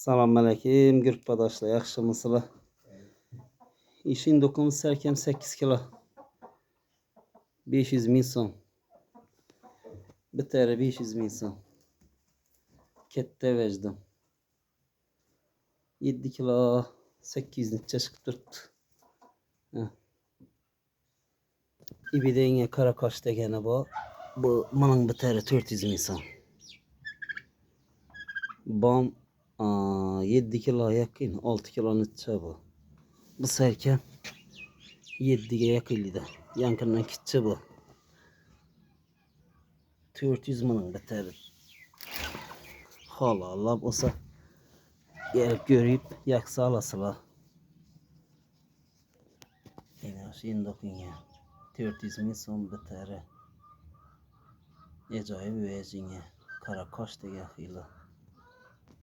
Selamünaleyküm Gürpadaşlar, yaxşımısınız? İşin dokumu serkem 8 kilo 500 min son. Biteri 500 min son. Kette vecdim 7 kilo 800 neçe çıkıp durdu. İbidenge karakaş degeni bu. Bu bunun biteri 400 min son. Bam 7 kilo yakın 6 kilo neçe bu. Bu serkem 7'ye yakınıydı. Yankından kitçe bu. 400 milyon biteri. Allah olsa gelip görüp yaksa alasıla. Yine şimdi dokun ya. 400 min son biteri. Ecayip vecine. Karakaş da yakıyla.